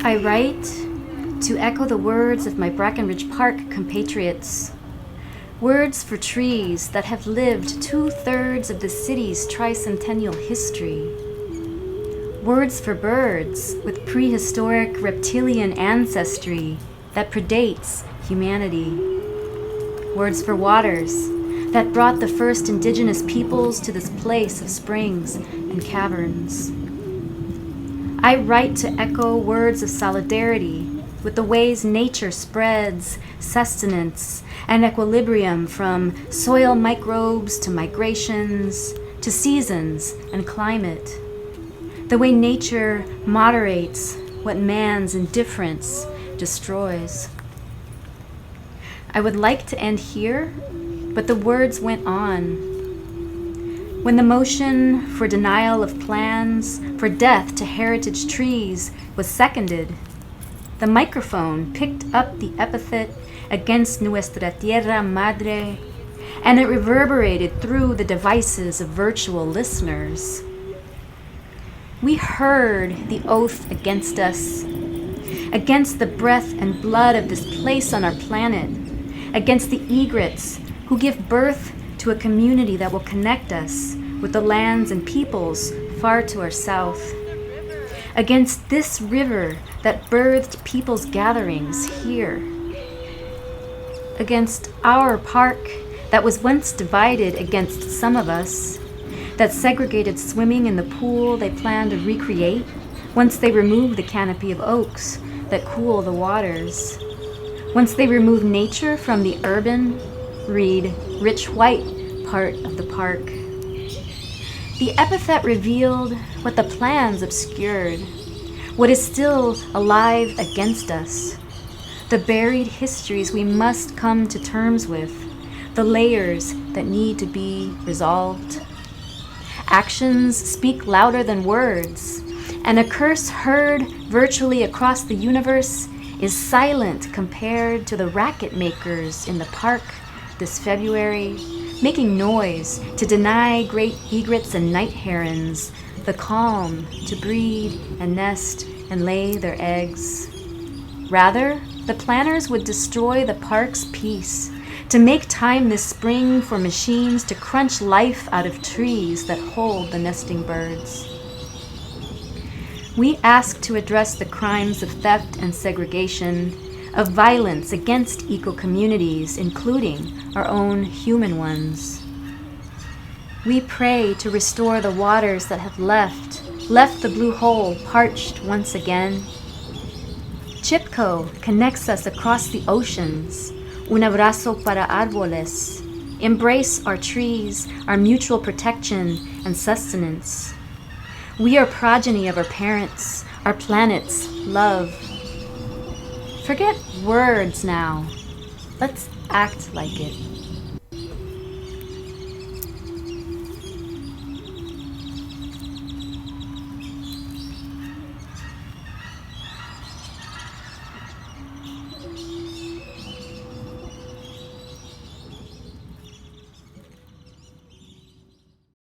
I write to echo the words of my Brackenridge Park compatriots. Words for trees that have lived 2/3 of the city's tricentennial history. Words for birds with prehistoric reptilian ancestry that predates humanity. Words for waters that brought the first indigenous peoples to this place of springs and caverns. I write to echo words of solidarity with the ways nature spreads sustenance and equilibrium from soil microbes to migrations to seasons and climate. The way nature moderates what man's indifference destroys. I would like to end here, but the words went on. When the motion for denial of plans for death to heritage trees was seconded, the microphone picked up the epithet against Nuestra Tierra Madre, and it reverberated through the devices of virtual listeners. We heard the oath against us, against the breath and blood of this place on our planet, against the egrets who give birth to a community that will connect us with the lands and peoples far to our south, against this river that birthed people's gatherings here, against our park that was once divided against some of us, that segregated swimming in the pool they plan to recreate once they remove the canopy of oaks that cool the waters, once they remove nature from the urban, read, rich white part of the park. The epithet revealed what the plans obscured, what is still alive against us, the buried histories we must come to terms with, the layers that need to be resolved. Actions speak louder than words, and a curse heard virtually across the universe is silent compared to the racket makers in the park this February, making noise to deny great egrets and night herons the calm to breed and nest and lay their eggs. Rather, the planners would destroy the park's peace, to make time this spring for machines to crunch life out of trees that hold the nesting birds. We ask to address the crimes of theft and segregation, of violence against eco-communities, including our own human ones. We pray to restore the waters that have left the blue hole parched once again. Chipko connects us across the oceans. Un abrazo para árboles. Embrace our trees, our mutual protection and sustenance. We are progeny of our parents, our planet's love. Forget words now. Let's act like it.